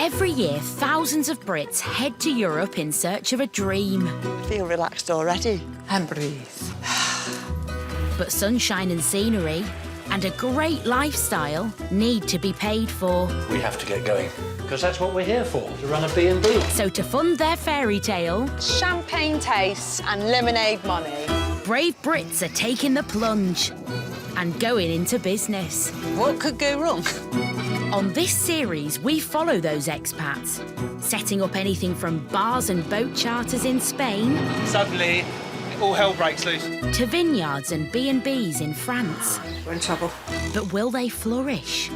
Every year, thousands of Brits head to Europe in search of a dream. I feel relaxed already. And breathe. But sunshine and scenery and a great lifestyle need to be paid for. We have to get going, because that's what we're here for, to run a B&B. So to fund their fairy tale, Champagne tastes and lemonade money. brave Brits are taking the plunge and going into business. What could go wrong? On this series, we follow those expats, setting up anything from bars and boat charters in Spain Suddenly, all hell breaks loose. to vineyards and B&Bs in France. We're in trouble. But will they flourish?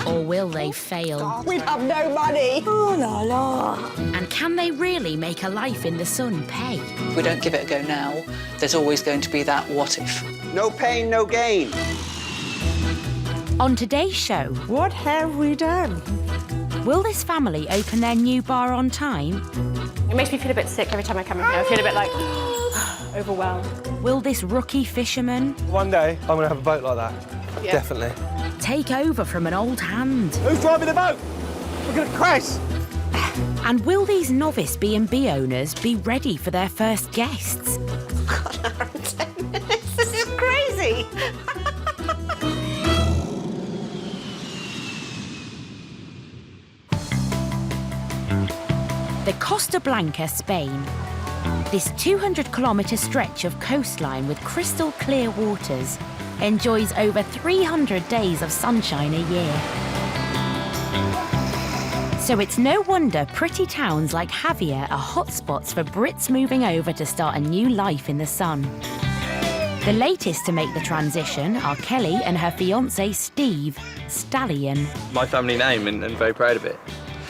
Or will they fail? We have no money. Oh, la la. And can they really make a life in the sun pay? If we don't give it a go now, there's always going to be that what if. No pain, no gain. On today's show, What have we done? will this family open their new bar on time? It makes me feel a bit sick every time I come in here. I feel a bit like overwhelmed. Will this rookie fisherman One day, I'm going to have a boat like that. Yeah. Definitely. take over from an old hand? Who's driving the boat? We're going to crash. And will these novice B&B owners be ready for their first guests? This is crazy. The Costa Blanca, Spain. This 200-kilometre stretch of coastline with crystal clear waters enjoys over 300 days of sunshine a year. So it's no wonder pretty towns like Javea are hotspots for Brits moving over to start a new life in the sun. The latest to make the transition are Kelly and her fiancé Steve, Stallion. My family name and very proud of it.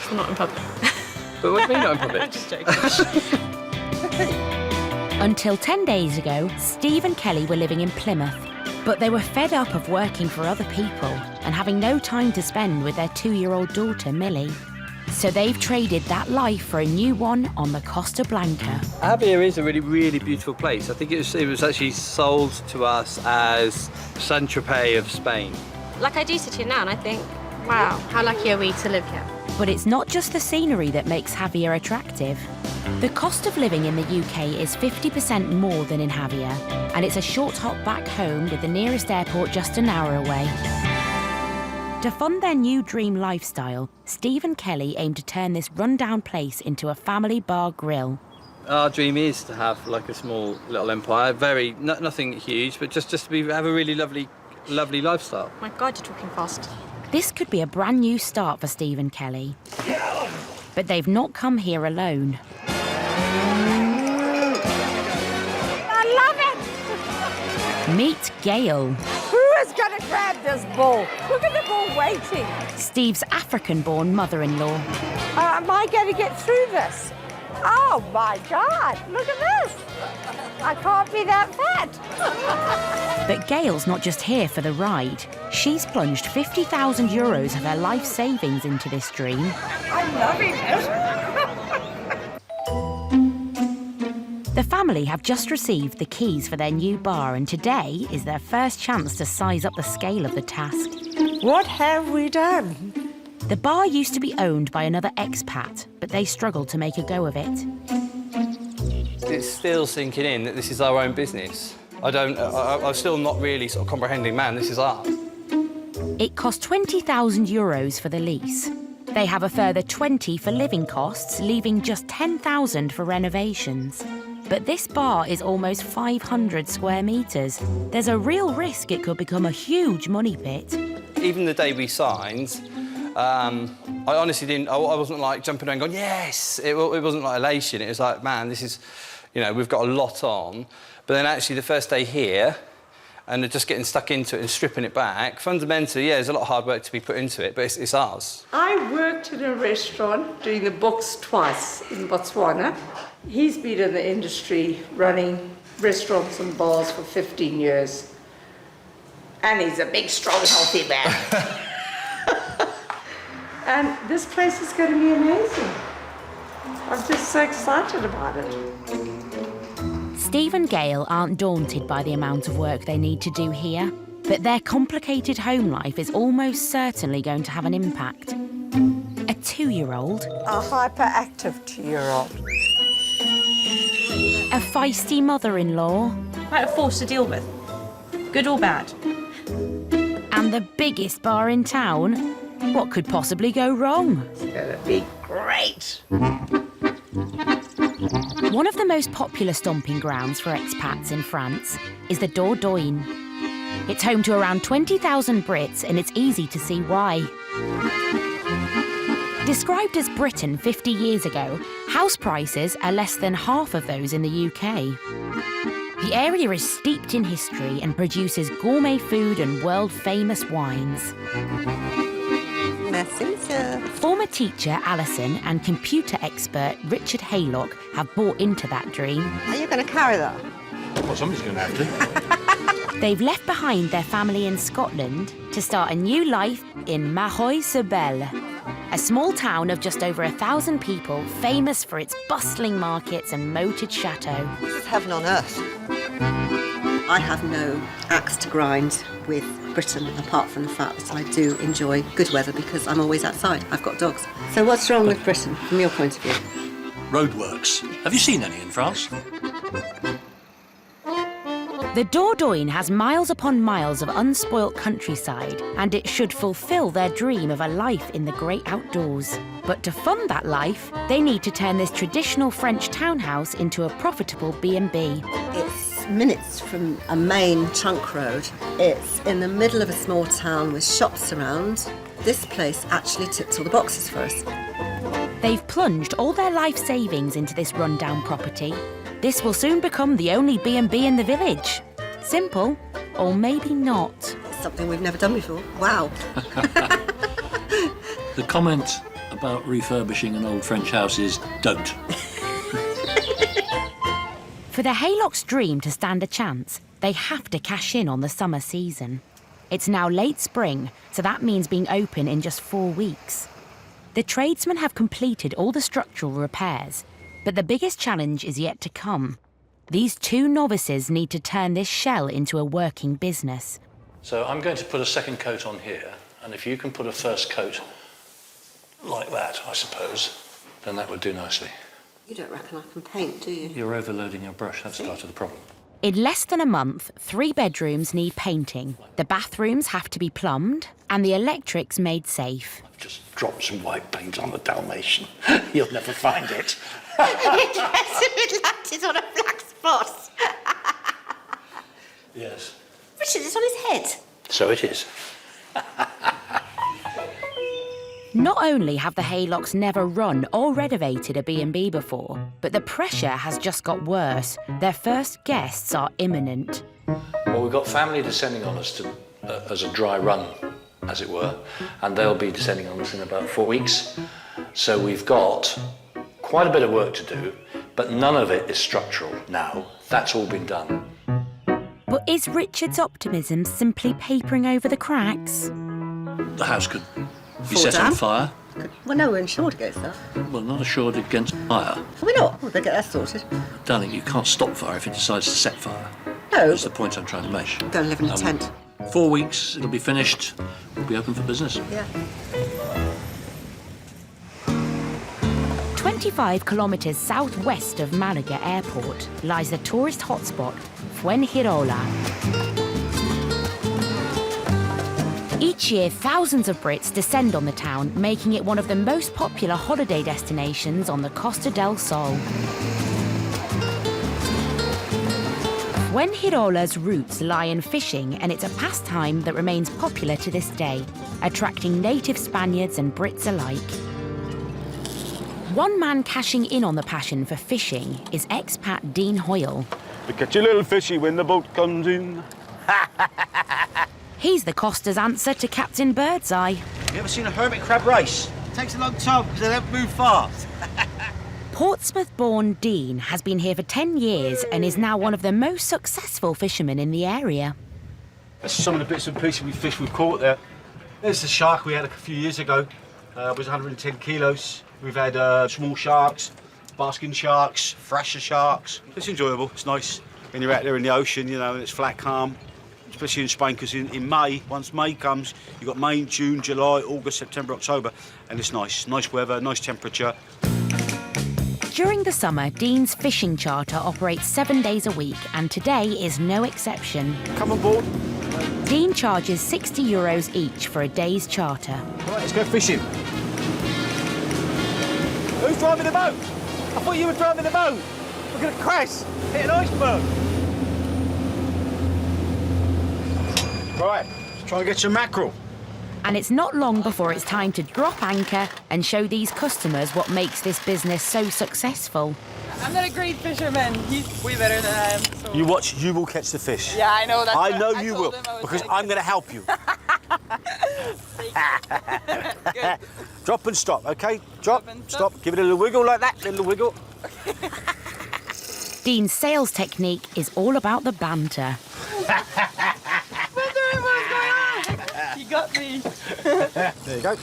I'm not in public. But what do you mean not in public? I'm just joking. Until 10 days ago, Steve and Kelly were living in Plymouth, but they were fed up of working for other people and having no time to spend with their 2-year-old daughter, Millie. So they've traded that life for a new one on the Costa Blanca. Javea is a really, really beautiful place. I think it was actually sold to us as Saint-Tropez of Spain. Like I do sit here now and I think, wow, how lucky are we to live here? But it's not just the scenery that makes Javea attractive. The cost of living in the UK is 50% more than in Javea, and it's a short hop back home with the nearest airport just an hour away. To fund their new dream lifestyle, Steve and Kelly aim to turn this rundown place into a family bar grill. Our dream is to have like a small little empire, nothing huge, but just to have a really lovely lifestyle. My God, you're talking fast. This could be a brand new start for Steve and Kelly. But they've not come here alone. I love it. Meet Gail, Who is going to grab this bull? Look at the bull waiting. Steve's African-born mother-in-law. Am I going to get through this? Oh, my God. Look at this. I can't be that fat. But Gail's not just here for the ride. She's plunged 50,000 euros of her life savings into this dream. I'm loving it. The family have just received the keys for their new bar, and today is their first chance to size up the scale of the task. What have we done? The bar used to be owned by another expat, but they struggled to make a go of it. It's still sinking in that this is our own business. I'm still not really sort of comprehending, man, this is ours. It cost 20,000 euros for the lease. They have a further 20 for living costs, leaving just 10,000 for renovations. But this bar is almost 500 square metres. There's a real risk it could become a huge money pit. Even the day we signed, I honestly didn't, I wasn't like jumping around going, yes! It wasn't like elation, it was like, man, this is, we've got a lot on. But then actually the first day here, and just getting stuck into it and stripping it back, fundamentally, yeah, there's a lot of hard work to be put into it, but it's ours. I worked in a restaurant doing the books twice in Botswana. He's been in the industry running restaurants and bars for 15 years. And he's a big, strong, healthy man. And this place is going to be amazing. I'm just so excited about it. Steve and Gail aren't daunted by the amount of work they need to do here, but their complicated home life is almost certainly going to have an impact. 2-year-old, A hyperactive 2-year-old. a feisty mother-in-law, Quite a force to deal with. Good or bad? and the biggest bar in town. What could possibly go wrong? It's gonna be great. One of the most popular stomping grounds for expats in France is the Dordogne. It's home to around 20,000 Brits, and it's easy to see why. Described as Britain 50 years ago, house prices are less than half of those in the UK. The area is steeped in history and produces gourmet food and world-famous wines. Merci, sir. Former teacher Alison and computer expert Richard Haylock have bought into that dream. Are you going to carry that? Well, somebody's going to have to. They've left behind their family in Scotland to start a new life in Mahoy-sur-Belle, a small town of just over 1,000 people, famous for its bustling markets and moated chateau. This is heaven on earth. I have no axe to grind with Britain, apart from the fact that I do enjoy good weather because I'm always outside. I've got dogs. So what's wrong with Britain, from your point of view? Roadworks. Have you seen any in France? The Dordogne has miles upon miles of unspoilt countryside, and it should fulfill their dream of a life in the great outdoors. But to fund that life, they need to turn this traditional French townhouse into a profitable B&B. It's minutes from a main trunk road. It's in the middle of a small town with shops around. This place actually ticks all the boxes for us. They've plunged all their life savings into this rundown property. This will soon become the only B&B in the village. Simple, or maybe not. It's something we've never done before. Wow. The comment about refurbishing an old French house is don't. For the Haylocks' dream to stand a chance, they have to cash in on the summer season. It's now late spring, so that means being open in just 4 weeks. The tradesmen have completed all the structural repairs, but the biggest challenge is yet to come. These 2 novices need to turn this shell into a working business. So I'm going to put a second coat on here, and if you can put a first coat like that, I suppose, then that would do nicely. You don't reckon I can paint, do you? You're overloading your brush, that's part of the problem. In less than a month, 3 bedrooms need painting. The bathrooms have to be plumbed, and the electrics made safe. I've just dropped some white paint on the Dalmatian. You'll never find it. It landed on a black spot. Yes. Richard, it's on his head. So it is. Not only have the Haylocks never run or renovated a B&B before, but the pressure has just got worse. Their first guests are imminent. Well, we've got family descending on us as a dry run, as it were, and they'll be descending on us in about 4 weeks. So we've got quite a bit of work to do, but none of it is structural now. That's all been done. But is Richard's optimism simply papering over the cracks? The house could be Fall set down? on fire. Well, no, we're insured against that. Well, not assured against fire. Are we not? We'll get that sorted. Darling, you can't stop fire if it decides to set fire. No. That's the point I'm trying to make. Go and live in a tent. 4 weeks, it'll be finished. We'll be open for business. Yeah. 25 kilometres southwest of Malaga Airport lies the tourist hotspot, Fuengirola. Each year, thousands of Brits descend on the town, making it one of the most popular holiday destinations on the Costa del Sol. Fuengirola's roots lie in fishing, and it's a pastime that remains popular to this day, attracting native Spaniards and Brits alike. One man cashing in on the passion for fishing is expat Dean Hoyle. We catch a little fishy when the boat comes in. He's the Costa's answer to Captain Birdseye. You ever seen a hermit crab race? It takes a long time because they don't move fast. Portsmouth-born Dean has been here for 10 years and is now one of the most successful fishermen in the area. That's some of the bits and pieces we fished we've caught there. There's the shark we had a few years ago. It was 110 kilos. We've had small sharks, basking sharks, thrasher sharks. It's enjoyable, it's nice when you're out there in the ocean, you know, and it's flat calm. especially in Spain, because in May, once May comes, you've got May, June, July, August, September, October, and it's nice. Nice weather, nice temperature. During the summer, Dean's fishing charter operates 7 days a week, and today is no exception. Come on board. Dean charges €60 each for a day's charter. All right, let's go fishing. Who's driving the boat? I thought you were driving the boat. We're going to crash, hit an iceberg. Right, let's try and get some mackerel. And it's not long before it's time to drop anchor and show these customers what makes this business so successful. I'm not a great fisherman. He's way better than I am. So. You watch, you will catch the fish. Yeah, I know that. I know you will, because I'm going to help you. Good. Drop and stop, OK? Drop, stop. Give it a little wiggle like that, little wiggle. Dean's sales technique is all about the banter. You got me. There you go.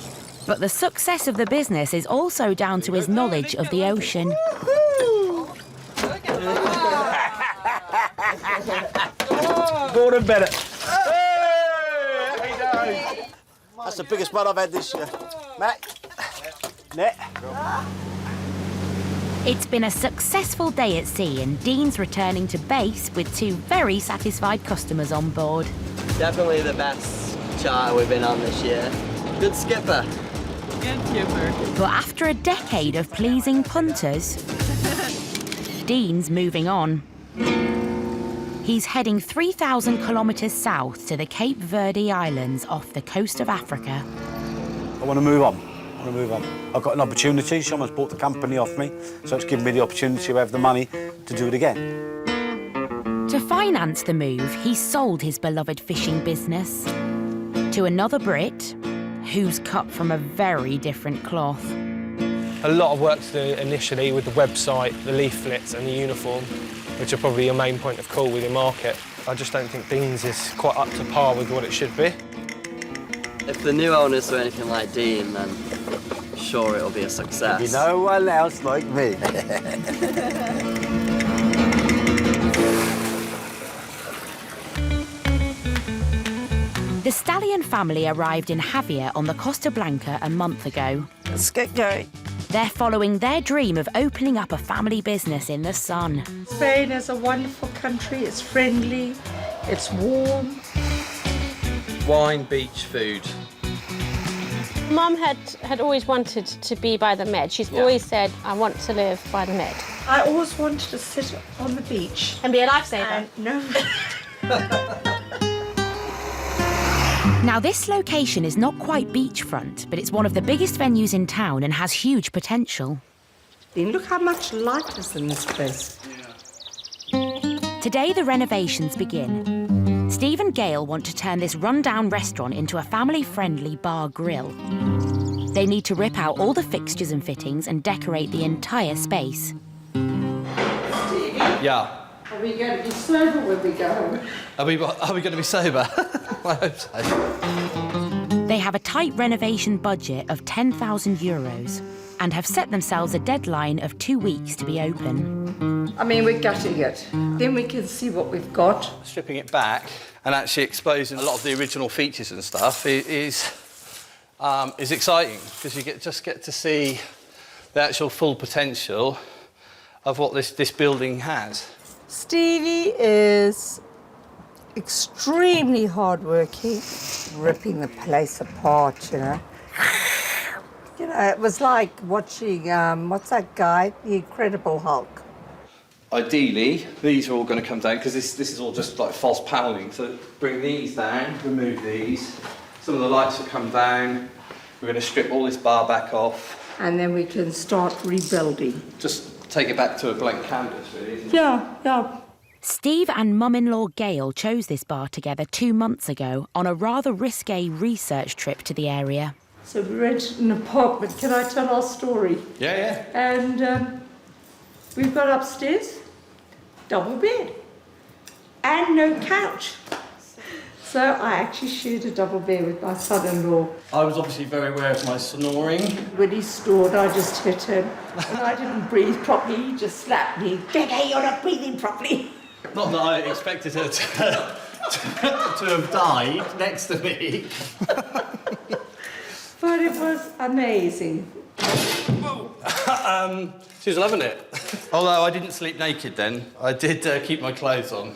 But the success of the business is also down to his knowledge of the ocean. More than better. Hey, that's the biggest one I've had this year. Matt, net. It's been a successful day at sea, and Dean's returning to base with 2 very satisfied customers on board. Definitely the best charter we've been on this year. Good skipper. Good skipper. But after a decade of pleasing punters, Dean's moving on. He's heading 3,000 kilometres south to the Cape Verde Islands off the coast of Africa. I want to move on. I've got an opportunity. Someone's bought the company off me, so it's given me the opportunity to have the money to do it again. To finance the move, he sold his beloved fishing business to another Brit who's cut from a very different cloth. A lot of work to do initially with the website, the leaflets and the uniform, which are probably your main point of call with your market. I just don't think Dean's is quite up to par with what it should be. If the new owners are anything like Dean, then sure it'll be a success. You no one else like me. The Stallion family arrived in Javea on the Costa Blanca a month ago. Let's get going. They're following their dream of opening up a family business in the sun. Spain is a wonderful country. It's friendly. It's warm. Wine, beach, food. Mum had always wanted to be by the Med. She's always said, I want to live by the Med. I always wanted to sit on the beach. And be a lifesaver. No. Now, this location is not quite beachfront, but it's one of the biggest venues in town and has huge potential. Look how much light is in this place. Today, the renovations begin. Steve and Gail want to turn this rundown restaurant into a family-friendly bar grill. They need to rip out all the fixtures and fittings and decorate the entire space. Yeah. Are we going to be sober when we go home? Are we going to be sober? I hope so. They have a tight renovation budget of €10,000 and have set themselves a deadline of 2 weeks to be open. I mean, we're gutting it. Then we can see what we've got. Stripping it back and actually exposing a lot of the original features and stuff is exciting, because you just get to see the actual full potential of what this building has. Stevie is extremely hardworking, ripping the place apart, you know. You know, it was like watching, what's that guy? The Incredible Hulk. Ideally, these are all going to come down, because this is all just like false paneling. So bring these down, remove these. Some of the lights will come down. We're going to strip all this bar back off. And then we can start rebuilding. Just take it back to a blank canvas, really, isn't it? Yeah. Steve and mum-in-law Gail chose this bar together 2 months ago on a rather risque research trip to the area. So we rented an apartment. Can I tell our story? Yeah. And we've got upstairs, double bed, and no couch. So I actually shared a double bed with my son-in-law. I was obviously very aware of my snoring. When he snored, I just hit him. And I didn't breathe properly, he just slapped me. Gege, you're not breathing properly. Not that I expected her to to have died next to me. But it was amazing. She was loving it. Although I didn't sleep naked then. I did keep my clothes on.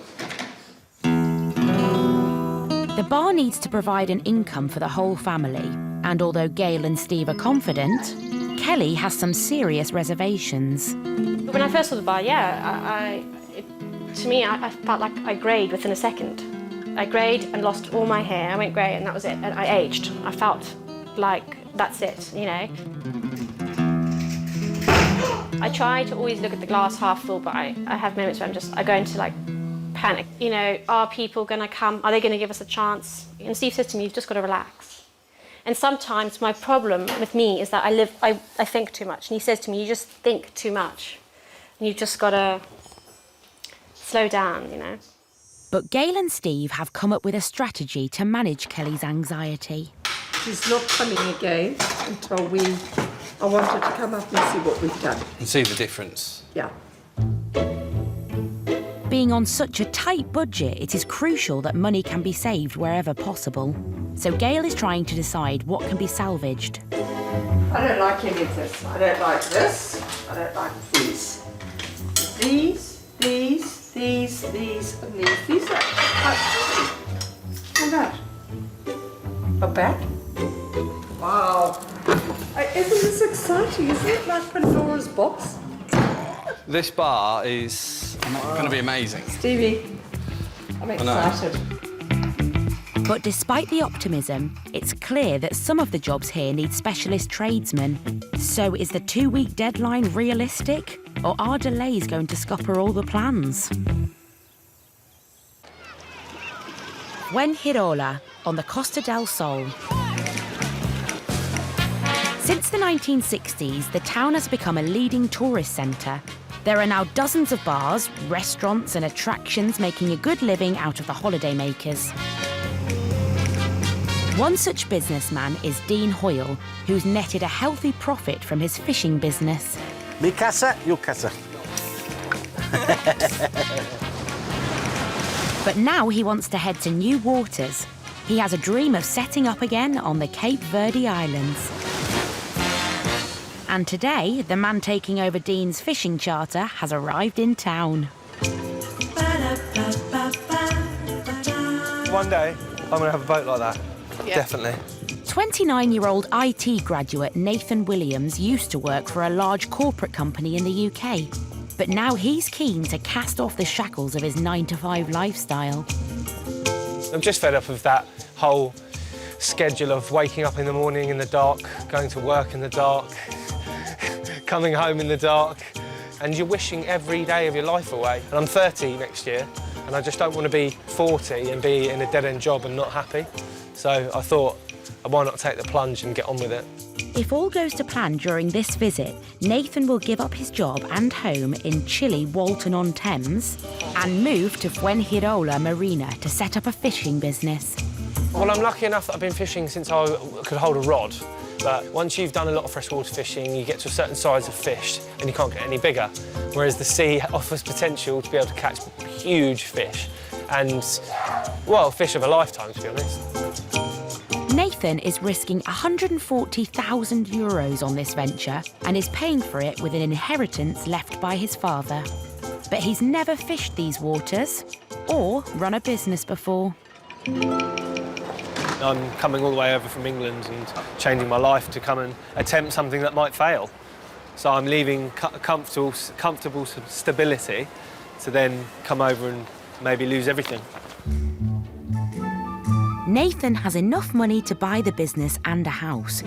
The bar needs to provide an income for the whole family, and although Gail and Steve are confident, Kelly has some serious reservations. When I first saw the bar, to me, I felt like I greyed within a second. I greyed and lost all my hair. I went grey and that was it. And I aged. I felt like that's it, you know. I try to always look at the glass half full, but I have moments where I go into like panic. You know, are people gonna come? Are they gonna give us a chance? And Steve says to me, you've just gotta relax. And sometimes my problem with me is that I think too much. And he says to me, you just think too much. And you've just gotta slow down, you know. But Gail and Steve have come up with a strategy to manage Kelly's anxiety. She's not coming again until I want her to come up and see what we've done. And see the difference. Yeah. Being on such a tight budget, it is crucial that money can be saved wherever possible. So Gail is trying to decide what can be salvaged. I don't like any of this. I don't like this. I don't like these. These, and these. These are quite pretty. And that. A bat. Wow. Isn't this exciting? Isn't it like Pandora's box? This bar is going to be amazing. Stevie, I'm excited. But despite the optimism, it's clear that some of the jobs here need specialist tradesmen. So is the 2-week deadline realistic? Or are delays going to scupper all the plans? Fuengirola, on the Costa del Sol. Since the 1960s, the town has become a leading tourist centre. There are now dozens of bars, restaurants and attractions making a good living out of the holidaymakers. One such businessman is Dean Hoyle, who's netted a healthy profit from his fishing business. Mi casa, your casa. But now he wants to head to new waters. He has a dream of setting up again on the Cape Verde Islands. And today, the man taking over Dean's fishing charter has arrived in town. One day, I'm going to have a boat like that. Yeah. Definitely. 29-year-old IT graduate Nathan Williams used to work for a large corporate company in the UK. But now he's keen to cast off the shackles of his 9-to-5 lifestyle. I'm just fed up of that whole schedule of waking up in the morning in the dark, going to work in the dark, coming home in the dark, and you're wishing every day of your life away. And I'm 30 next year, and I just don't want to be 40 and be in a dead-end job and not happy. So I thought, why not take the plunge and get on with it? If all goes to plan during this visit, Nathan will give up his job and home in chilly Walton-on-Thames and move to Fuengirola Marina to set up a fishing business. Well, I'm lucky enough that I've been fishing since I could hold a rod. But once you've done a lot of freshwater fishing, you get to a certain size of fish and you can't get any bigger. Whereas the sea offers potential to be able to catch huge fish and, well, fish of a lifetime, to be honest. Nathan is risking €140,000 on this venture and is paying for it with an inheritance left by his father. But he's never fished these waters or run a business before. I'm coming all the way over from England and changing my life to come and attempt something that might fail. So I'm leaving comfortable stability to then come over and maybe lose everything. Nathan has enough money to buy the business and a house.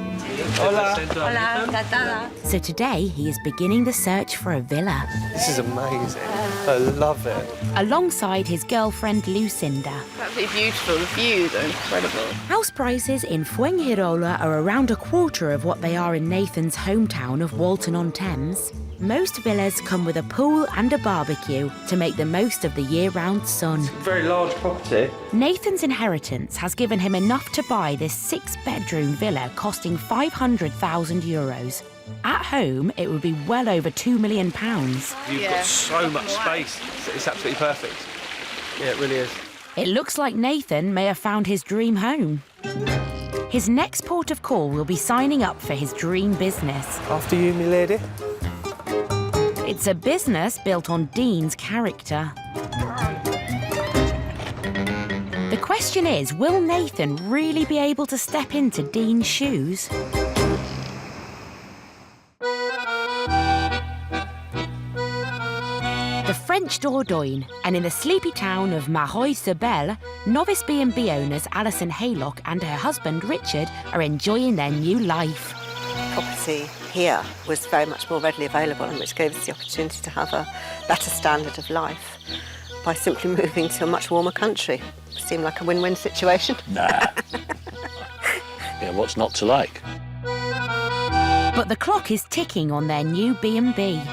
Hola. Hola, encantada. So today he is beginning the search for a villa. This is amazing. I love it. Alongside his girlfriend Lucinda. Absolutely beautiful. The views are incredible. House prices in Fuengirola are around a quarter of what they are in Nathan's hometown of Walton-on-Thames. Most villas come with a pool and a barbecue to make the most of the year-round sun. Very large property. Nathan's inheritance has given him enough to buy this 6-bedroom villa costing €500,000. At home, it would be well over £2 million. You've got so much space. It's absolutely perfect. Yeah, it really is. It looks like Nathan may have found his dream home. His next port of call will be signing up for his dream business. After you, me lady. It's a business built on Dean's character. The question is, will Nathan really be able to step into Dean's shoes? The French Dordogne, and in the sleepy town of Marois-sur-Belle, novice B&B owners Alison Haylock and her husband Richard are enjoying their new life. Property here was very much more readily available, and which gave us the opportunity to have a better standard of life by simply moving to a much warmer country. It seemed like a win-win situation. Nah. Yeah, what's not to like? But the clock is ticking on their new B&B.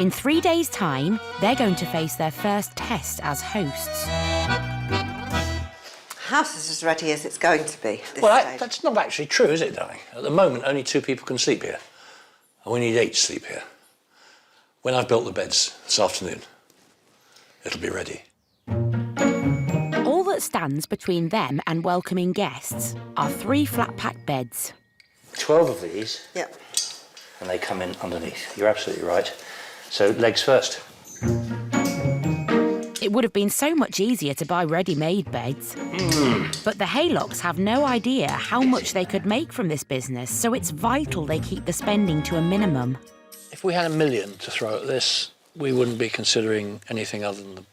In 3 days' time, they're going to face their first test as hosts. House is as ready as it's going to be. Well, that's not actually true, is it, darling? At the moment, only 2 people can sleep here. And we need 8 to sleep here. When I've built the beds this afternoon, it'll be ready. All that stands between them and welcoming guests are 3 flat-pack beds. 12 of these. Yep. And they come in underneath. You're absolutely right. So legs first. It would have been so much easier to buy ready-made beds. But the Haylocks have no idea how much they could make from this business, so it's vital they keep the spending to a minimum. If we had $1 million to throw at this, we wouldn't be considering anything other than the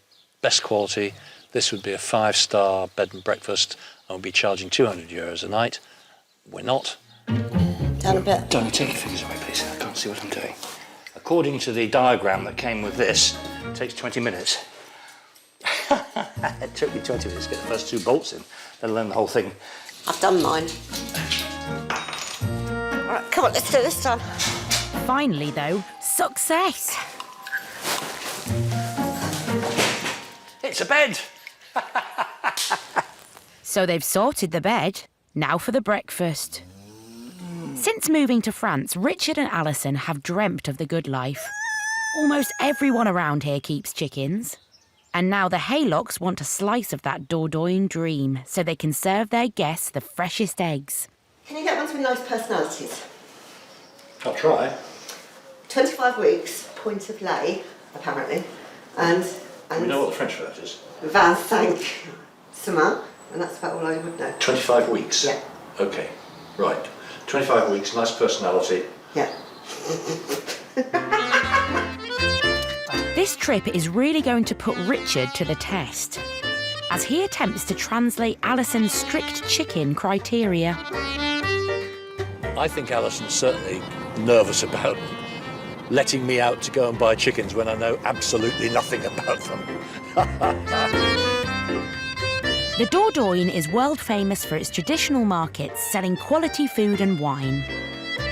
best quality. This would be a 5-star bed and breakfast, and we'd be charging €200 a night. We're not. Down a bit. Don't take your fingers away, please. I can't see what I'm doing. According to the diagram that came with this, it takes 20 minutes. It took me 20 minutes to get the first 2 bolts in, let alone the whole thing. I've done mine. All right, come on, let's do this done. Finally, though, success! It's a bed! So they've sorted the bed, now for the breakfast. Since moving to France, Richard and Alison have dreamt of the good life. Almost everyone around here keeps chickens. And now the Haylocks want a slice of that Dordogne dream so they can serve their guests the freshest eggs. Can you get ones with nice personalities? I'll try. 25 weeks, point of lay, apparently, and We know what the French for that is. 25 semaines, and that's about all I would know. 25 weeks? Yeah. OK, right. 25 weeks, nice personality. Yeah. This trip is really going to put Richard to the test, as he attempts to translate Alison's strict chicken criteria. I think Alison's certainly nervous about letting me out to go and buy chickens when I know absolutely nothing about them. The Dordogne is world famous for its traditional markets selling quality food and wine.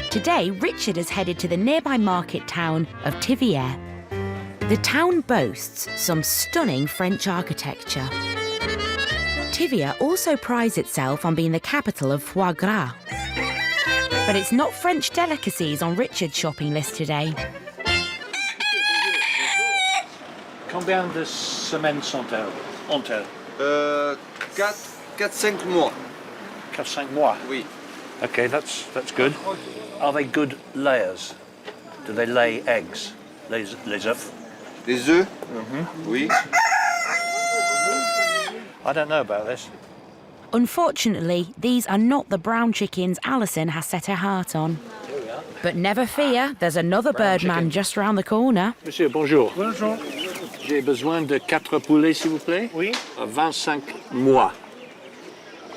Today, Richard has headed to the nearby market town of Javea. The town boasts some stunning French architecture. Javea also prides itself on being the capital of foie gras. But it's not French delicacies on Richard's shopping list today. Combien de semaines ont-elles? 4-5 mois. 4-5 mois? Oui. OK, that's good. Are they good layers? Do they lay eggs? Les œufs? Les œufs? Oui. I don't know about this. Unfortunately, these are not the brown chickens Alison has set her heart on. Here we are. But never fear, there's another birdman just round the corner. Monsieur, bonjour. Bonjour. J'ai besoin de 4 poulets, s'il vous plaît. Oui. 25 mois.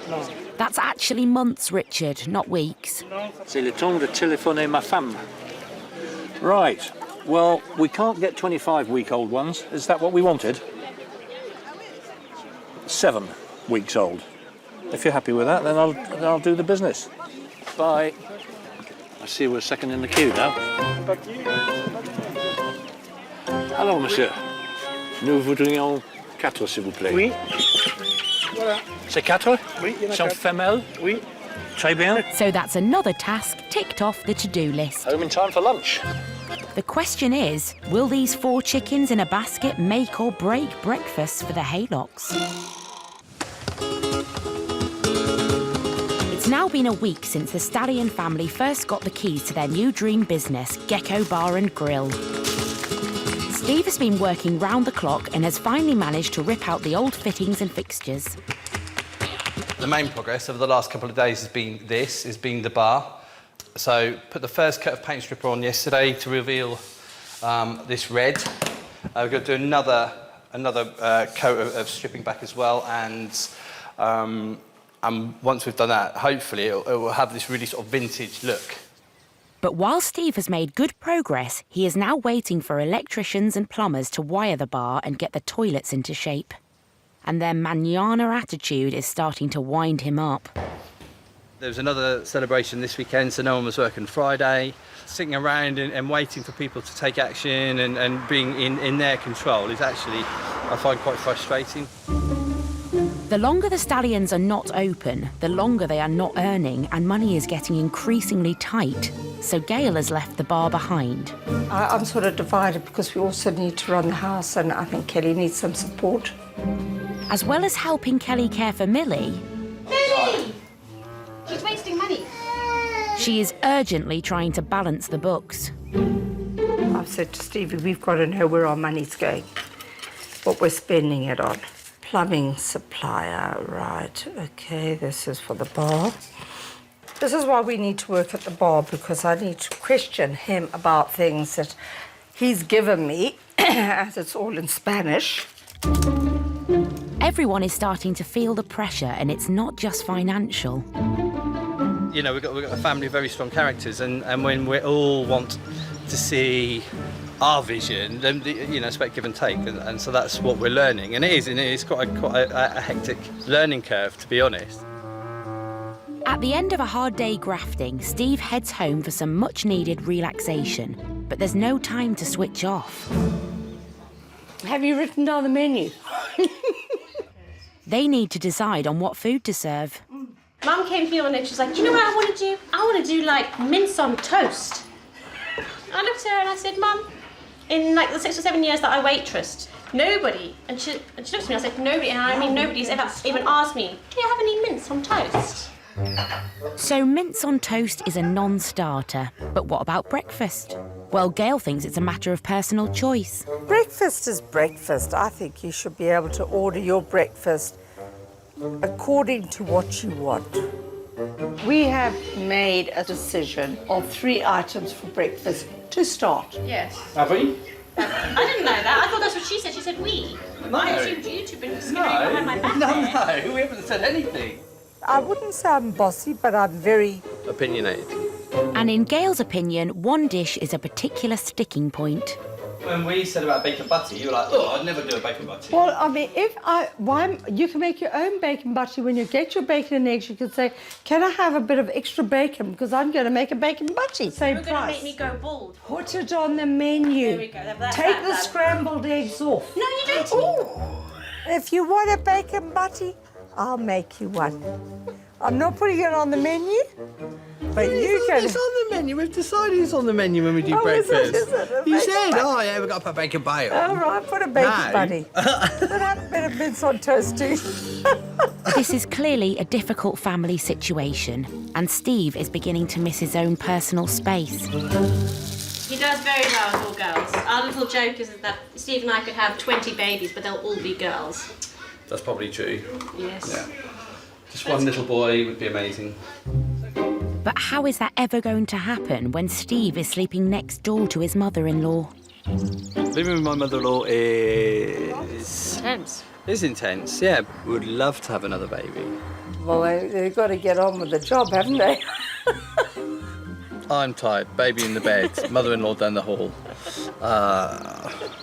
No. That's actually months, Richard, not weeks. C'est le temps de téléphoner ma femme. Right. Well, we can't get 25-week-old ones. Is that what we wanted? 7 weeks old. If you're happy with that, then I'll do the business. Bye. I see we're second in the queue now. Alors, monsieur. Nous voudrions 4, s'il vous plaît. Oui. Voilà. C'est 4? Oui, il y en a Sont 4. femelles? Oui. Très bien. So that's another task ticked off the to-do list. Home in time for lunch. The question is, will these 4 chickens in a basket make or break breakfast for the Haylocks? been a week since the Stallion family first got the keys to their new dream business, Gecko Bar and Grill. Steve has been working round the clock and has finally managed to rip out the old fittings and fixtures. The main progress over the last couple of days has been the bar. So put the first coat of paint stripper on yesterday to reveal this red. We're going to do another coat of stripping back as well, and once we've done that, hopefully it will have this really sort of vintage look. But while Steve has made good progress, he is now waiting for electricians and plumbers to wire the bar and get the toilets into shape. And their mañana attitude is starting to wind him up. There was another celebration this weekend, so no one was working Friday. Sitting around and waiting for people to take action and being in their control is actually, I find, quite frustrating. The longer the Stallions are not open, the longer they are not earning, and money is getting increasingly tight. So Gail has left the bar behind. I'm sort of divided because we also need to run the house, and I think Kelly needs some support. As well as helping Kelly care for Millie, Millie! She's wasting money. she is urgently trying to balance the books. I've said to Stevie, we've got to know where our money's going, what we're spending it on. Plumbing supplier, right, okay, this is for the bar. This is why we need to work at the bar, because I need to question him about things that he's given me, as it's all in Spanish. Everyone is starting to feel the pressure, and it's not just financial. You know, we've got a family of very strong characters, and when we all want to see our vision, then it's about give and take, and so that's what we're learning, and it is quite a hectic learning curve, to be honest. At the end of a hard day grafting, Steve heads home for some much-needed relaxation, but there's no time to switch off. Have you written down the menu? They need to decide on what food to serve. Mum came to me on it, she's like, do you know what I want to do? I want to do like mince on toast. I looked at her and I said, Mum, in like the 6 or 7 years that I waitressed, nobody, and she looked at me, I said, nobody, and I mean nobody's ever even asked me, do you have any mince on toast? So mince on toast is a non-starter. But what about breakfast? Well, Gail thinks it's a matter of personal choice. Breakfast is breakfast. I think you should be able to order your breakfast according to what you want. We have made a decision of 3 items for breakfast to start. Yes. Have we? I didn't know that. I thought that's what she said. She said we. No. I assumed you two been skimming behind my back there. No, we haven't said anything. I wouldn't say I'm bossy, but I'm very Opinionated. And in Gail's opinion, one dish is a particular sticking point. When we said about bacon butty, you were like, oh, I'd never do a bacon butty. well. I mean, you can make your own bacon butty. When you get your bacon and eggs, you can say, "Can I have a bit of extra bacon because I'm going to make a bacon butty." Same You're price. going to make me go bald. Put it on the menu. There we go. Take the scrambled eggs off. No, you don't. Ooh. If you want a bacon butty, I'll make you one. I'm not putting it on the menu, but you can. It's on the menu. We've decided it's on the menu when we do breakfast. Is it? You said, oh yeah, we've got to put bacon butty on. All right, put a bacon No. butty. Put a bit of mince on toast too. This is clearly a difficult family situation, and Steve is beginning to miss his own personal space. He does very well with all girls. Our little joke is that Steve and I could have 20 babies, but they'll all be girls. That's probably true. Yes. Yeah. Just one little boy would be amazing. But how is that ever going to happen when Steve is sleeping next door to his mother-in-law? Living with my mother-in-law is Intense. intense. Yeah, would love to have another baby. Well, they've got to get on with the job, haven't they? I'm tired. Baby in the bed. Mother-in-law down the hall.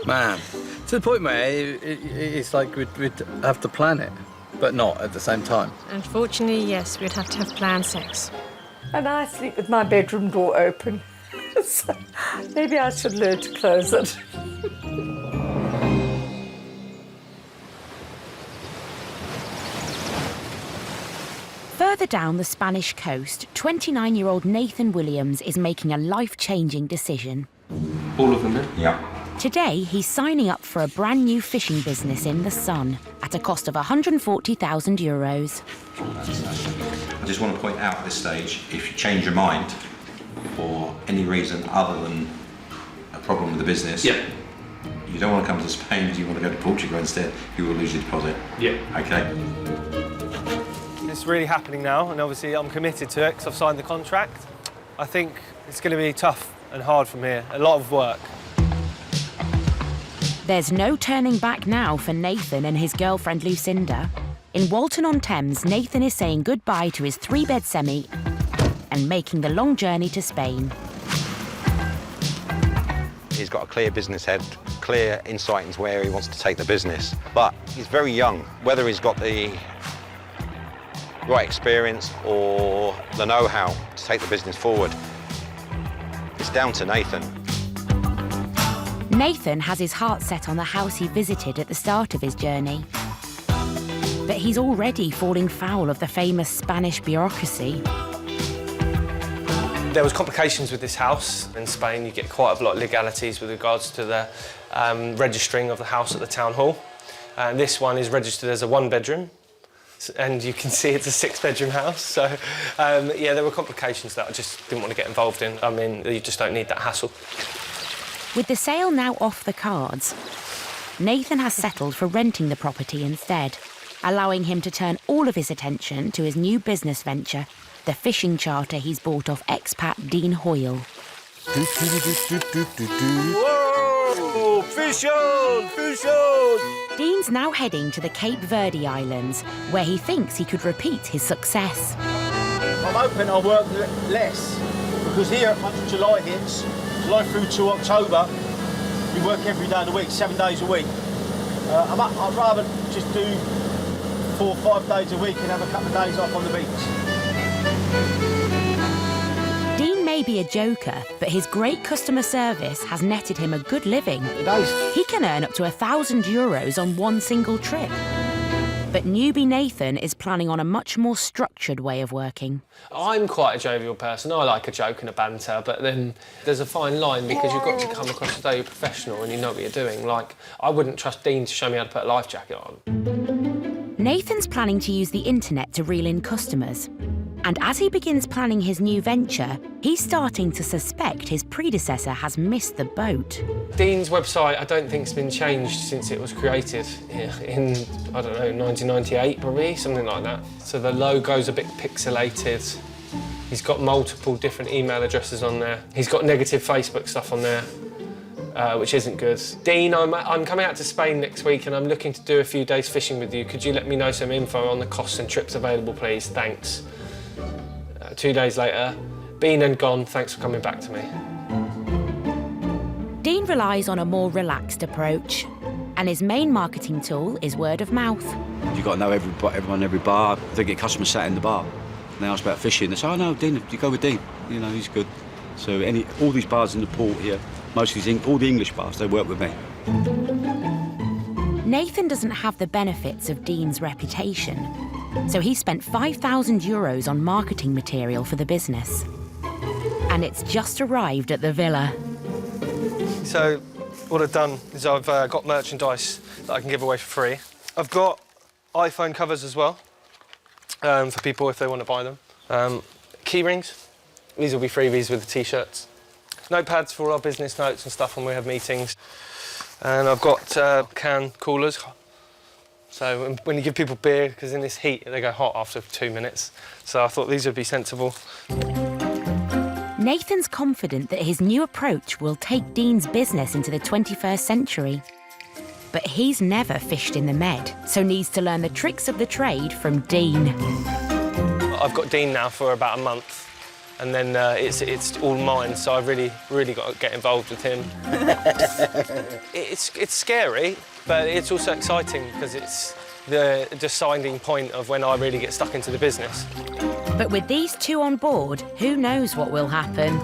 Man, to the point where it's like we'd have to plan it, but not at the same time. Unfortunately, yes, we'd have to have planned sex. And I sleep with my bedroom door open. So maybe I should learn to close it. Further down the Spanish coast, 29-year-old Nathan Williams is making a life-changing decision. All of them then? Yeah. Today, he's signing up for a brand new fishing business in the sun at a cost of €140,000. just want to point out at this stage, if you change your mind for any reason other than a problem with the business, you don't want to come to Spain, you want to go to Portugal instead, you will lose your deposit. Yeah. Okay? It's really happening now, and obviously I'm committed to it because I've signed the contract. I think it's going to be tough and hard from here, a lot of work. There's no turning back now for Nathan and his girlfriend Lucinda. In Walton-on-Thames, Nathan is saying goodbye to his 3-bed semi and making the long journey to Spain. He's got a clear business head, clear insight into where he wants to take the business. But he's very young. Whether he's got the right experience or the know-how to take the business forward, it's down to Nathan. Nathan has his heart set on the house he visited at the start of his journey. But he's already falling foul of the famous Spanish bureaucracy. There was complications with this house. In Spain, you get quite a lot of legalities with regards to the registering of the house at the town hall. This one is registered as a 1-bedroom, and you can see it's a 6-bedroom house. So, yeah, there were complications that I just didn't want to get involved in. I mean, you just don't need that hassle. With the sale now off the cards, Nathan has settled for renting the property instead, allowing him to turn all of his attention to his new business venture, the fishing charter he's bought off expat Dean Hoyle. Whoa! Fish on! Fish on! Dean's now heading to the Cape Verde Islands, where he thinks he could repeat his success. I'm hoping I'll work less, because here, once July hits, July through to October, we work every day of the week, 7 days a week. I'd rather just do 4 or 5 days a week and have a couple of days off on the beach. Dean may be a joker, but his great customer service has netted him a good living. He can earn up to €1,000 on one single trip. But newbie Nathan is planning on a much more structured way of working. I'm quite a jovial person. I like a joke and a banter, but then there's a fine line because you've got to come across as though you're professional and you know what you're doing. Like, I wouldn't trust Dean to show me how to put a life jacket on. Nathan's planning to use the internet to reel in customers. And as he begins planning his new venture, he's starting to suspect his predecessor has missed the boat. Dean's website, I don't think, has been changed since it was created in, I don't know, 1998 probably, something like that. So the logo's a bit pixelated. He's got multiple different email addresses on there. He's got negative Facebook stuff on there, which isn't good. Dean, I'm coming out to Spain next week and I'm looking to do a few days fishing with you. Could you let me know some info on the costs and trips available, please? Thanks. 2 days later, been and gone, thanks for coming back to me. Dean relies on a more relaxed approach, and his main marketing tool is word of mouth. You've got to know everyone in every bar. They get customers sat in the bar. And they ask about fishing. They say, oh no, Dean, you go with Dean. You know, he's good. So all these bars in the port here, all the English bars, they work with me. Nathan doesn't have the benefits of Dean's reputation, so he spent €5,000 on marketing material for the business. And it's just arrived at the villa. So what I've done is I've got merchandise that I can give away for free. I've got iPhone covers as well, for people if they want to buy them. Key rings, these will be freebies with the T-shirts. Notepads for all our business notes and stuff when we have meetings. And I've got can coolers. So when you give people beer, because in this heat, they go hot after 2 minutes. So I thought these would be sensible. Nathan's confident that his new approach will take Dean's business into the 21st century. But he's never fished in the Med, so needs to learn the tricks of the trade from Dean. I've got Dean now for about a month, and then it's all mine, so I've really got to get involved with him. It's scary, but it's also exciting because it's the deciding point of when I really get stuck into the business. But with these two on board, who knows what will happen?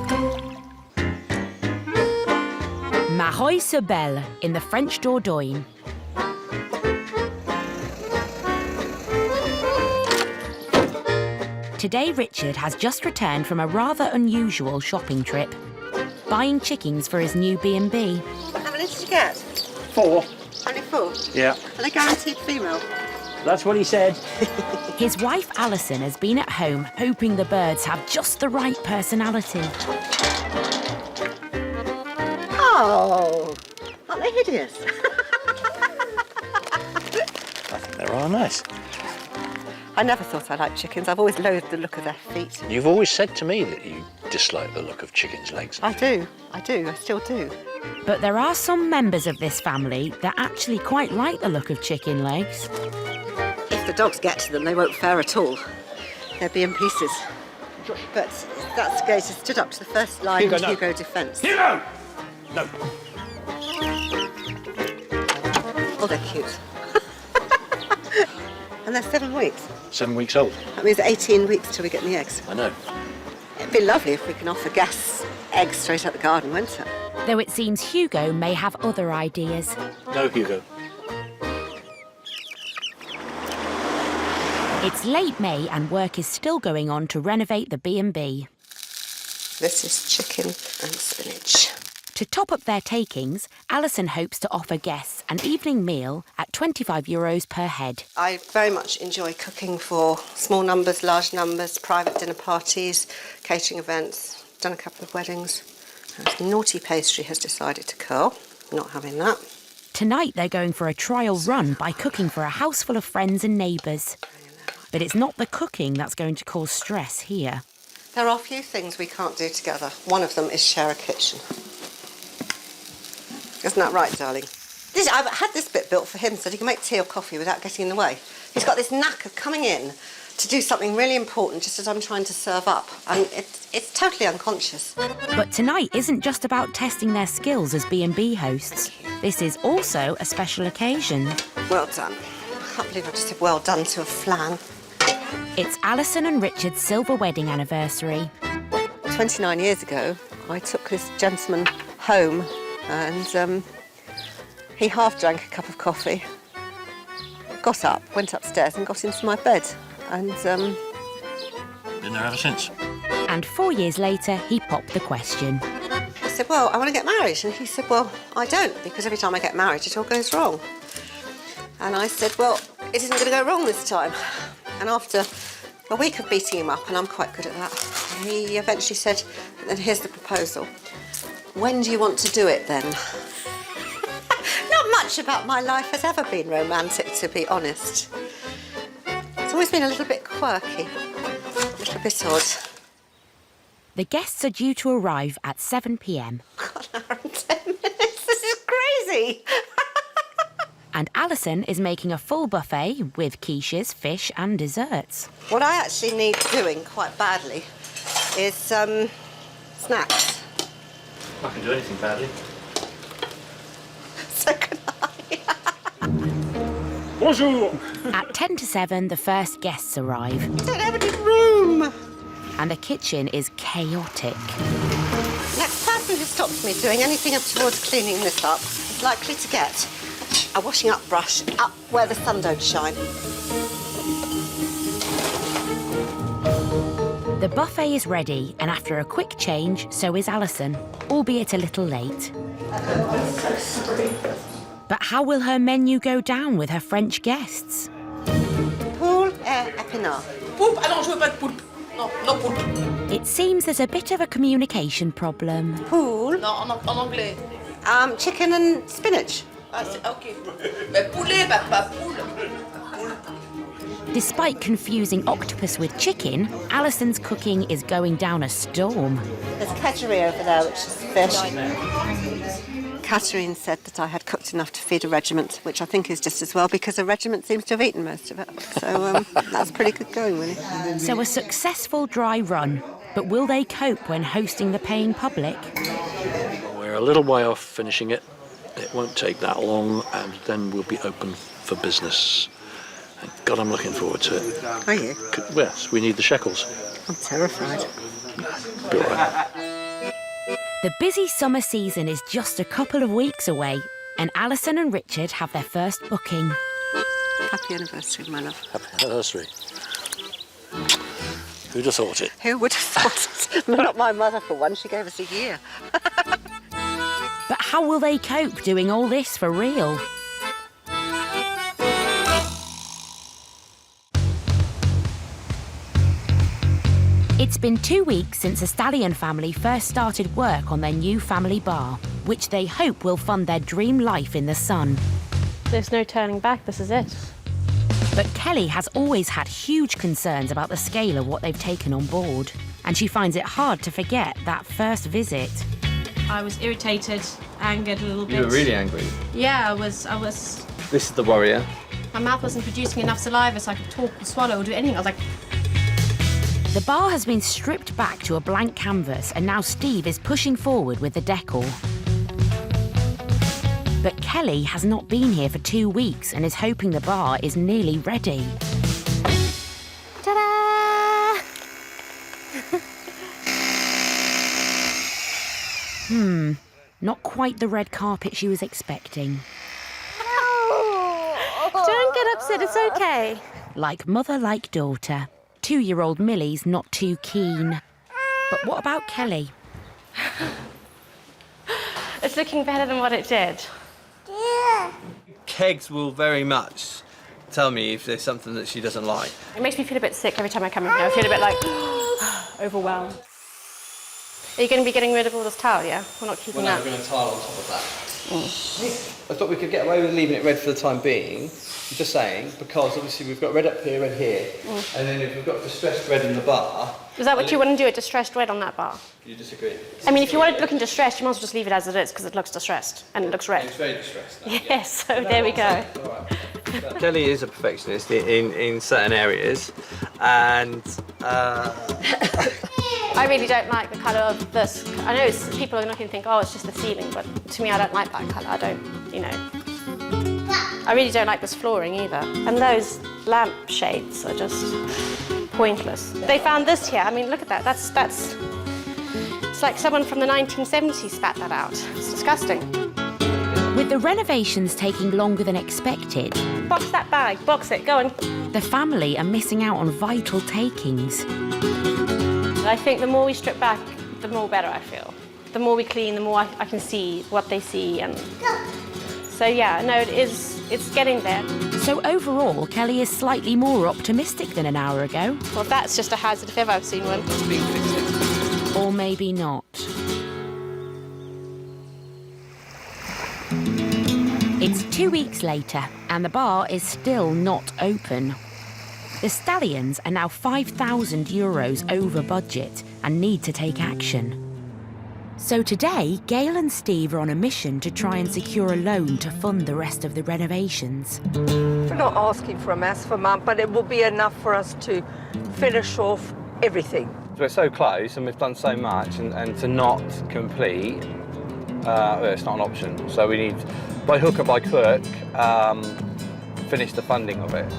Mahoy-sur-Belle in the French Dordogne. Today, Richard has just returned from a rather unusual shopping trip, buying chickens for his new B&B. How many did you get? 4. Only 4? Yeah. Are they guaranteed female? That's what he said. His wife Alison has been at home hoping the birds have just the right personality. Oh, aren't they hideous? I think they're all nice. I never thought I liked chickens. I've always loathed the look of their feet. You've always said to me that you dislike the look of chickens' legs. I do, I still do. But there are some members of this family that actually quite like the look of chicken legs. If the dogs get to them, they won't fare at all. They'll be in pieces. But that's Gail has stood up to the first line Hugo, of no. Hugo defence. Hugo! No. Oh, they're cute. And they're 7 weeks. 7 weeks old. That means 18 weeks till we get the eggs. I know. It'd be lovely if we can offer guests eggs straight out the garden, wouldn't it? Though it seems Hugo may have other ideas. No, Hugo. It's late May and work is still going on to renovate the B&B. This is chicken and spinach. To top up their takings, Alison hopes to offer guests an evening meal at €25 per head. I very much enjoy cooking for small numbers, large numbers, private dinner parties, catering events. Done a couple of weddings. This naughty pastry has decided to curl. Not having that. Tonight they're going for a trial run by cooking for a house full of friends and neighbours. But it's not the cooking that's going to cause stress here. There are a few things we can't do together. One of them is share a kitchen. Isn't that right, darling? I've had this bit built for him so that he can make tea or coffee without getting in the way. He's got this knack of coming in to do something really important just as I'm trying to serve up. And it's totally unconscious. But tonight isn't just about testing their skills as B&B hosts. This is also a special occasion. Well done. I can't believe I just said well done to a flan. It's Alison and Richard's silver wedding anniversary. 29 years ago, I took this gentleman home and he half drank a cup of coffee, got up, went upstairs and got into my bed and... Been there ever since. And 4 years later, he popped the question. I said, well, I want to get married. And he said, well, I don't, because every time I get married, it all goes wrong. And I said, well, it isn't going to go wrong this time. And after a week of beating him up, and I'm quite good at that, he eventually said, and then here's the proposal. When do you want to do it, then? Not much about my life has ever been romantic, to be honest. It's always been a little bit quirky, a little bit odd. The guests are due to arrive at 7 p.m. God, an hour and 10 minutes. This is crazy. And Alison is making a full buffet with quiches, fish and desserts. What I actually need doing quite badly is snacks. I can do anything badly. So can I. Bonjour. At 10 to 7, the first guests arrive. We don't have any room. And the kitchen is chaotic. Next person who stops me doing anything up towards cleaning this up is likely to get a washing up brush up where the sun don't shine. The buffet is ready, and after a quick change, so is Alison, albeit a little late. But how will her menu go down with her French guests? Poule et épinards. Poulpe? Ah non, je veux pas de poulpe. Non, non poulpe. It seems there's a bit of a communication problem. Poule? Non, en anglais. Chicken and spinach. Ah, ok. Mais poulet, pas poule. Despite confusing octopus with chicken, Alison's cooking is going down a storm. There's kedgeree over there, which is fish. Catherine said that I had cooked enough to feed a regiment, which I think is just as well because a regiment seems to have eaten most of it. So that's pretty good going, really. So a successful dry run, but will they cope when hosting the paying public? We're a little way off finishing it. It won't take that long, and then we'll be open for business. Thank God, I'm looking forward to it. Are you? Yes, we need the shekels. I'm terrified. Be all right. The busy summer season is just a couple of weeks away, and Alison and Richard have their first booking. Happy anniversary, my love. Happy anniversary. Who'd have thought it? Who would have thought it? Not my mother, for one. She gave us a year. But how will they cope doing all this for real? It's been 2 weeks since the Stallion family first started work on their new family bar, which they hope will fund their dream life in the sun. There's no turning back, this is it. But Kelly has always had huge concerns about the scale of what they've taken on board, and she finds it hard to forget that first visit. I was irritated, angered a little bit. You were really angry? Yeah, I was. This is the warrior. My mouth wasn't producing enough saliva so I could talk or swallow or do anything. I was like... The bar has been stripped back to a blank canvas, and now Steve is pushing forward with the decor. But Kelly has not been here for 2 weeks and is hoping the bar is nearly ready. Ta-da! Not quite the red carpet she was expecting. Don't get upset, it's okay. Like mother, like daughter. 2-year-old Millie's not too keen. But what about Kelly? It's looking better than what it did. Kegs will very much tell me if there's something that she doesn't like. It makes me feel a bit sick every time I come in here. I feel a bit like overwhelmed. Are you going to be getting rid of all this tile, yeah? We're not keeping that. We're going to tile on top of that. I thought we could get away with leaving it red for the time being. I'm just saying, because obviously we've got red up here, red here, and then if we've got distressed red in the bar... Is that what you want to do, a distressed red on that bar? You disagree? I mean, if you want it looking distressed, you might as well just leave it as it is, because it looks distressed, and it looks red. It's very distressed now. Yes, so there we go. Kelly is a perfectionist in certain areas, and... I really don't like the colour of this. I know people are looking and think, oh, it's just the ceiling, but to me, I don't like that colour. I don't, you know. I really don't like this flooring either. And those lamp shades are just pointless. They found this here. I mean, look at that. That's. It's like someone from the 1970s spat that out. It's disgusting. With the renovations taking longer than expected... Box that bag. Box it. Go on. The family are missing out on vital takings. I think the more we strip back, the more better I feel. The more we clean, the more I can see what they see. And so, yeah, no, it's getting there. So overall, Kelly is slightly more optimistic than an hour ago. Well, that's just a hazard if ever I've seen one. Or maybe not. It's 2 weeks later, and the bar is still not open. The Stallions are now €5,000 over budget and need to take action. So today, Gail and Steve are on a mission to try and secure a loan to fund the rest of the renovations. We're not asking for a massive amount, but it will be enough for us to finish off everything. We're so close and we've done so much, and to not complete, it's not an option. So we need, by hook or by crook, finish the funding of it.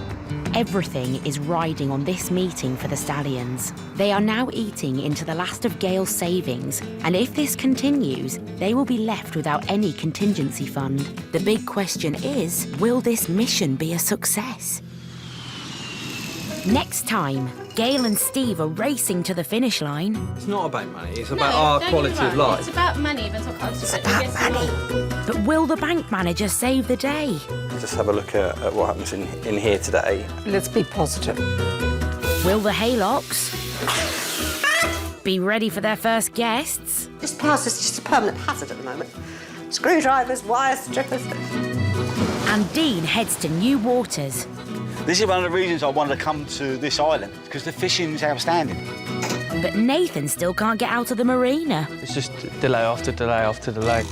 Everything is riding on this meeting for the Stallions. They are now eating into the last of Gail's savings, and if this continues, they will be left without any contingency fund. The big question is, will this mission be a success? Next time, Gail and Steve are racing to the finish line. It's not about money, it's about our quality of life. It's about money, but it's not It's about money. But will the bank manager save the day? Just have a look at what happens in here today. Let's be positive. Will the Haylocks be ready for their first guests? This place is just a permanent hazard at the moment. Screwdrivers, wire strippers. And Dean heads to new waters. This is one of the reasons I wanted to come to this island, because the fishing is outstanding. But Nathan still can't get out of the marina. It's just delay after delay after delay.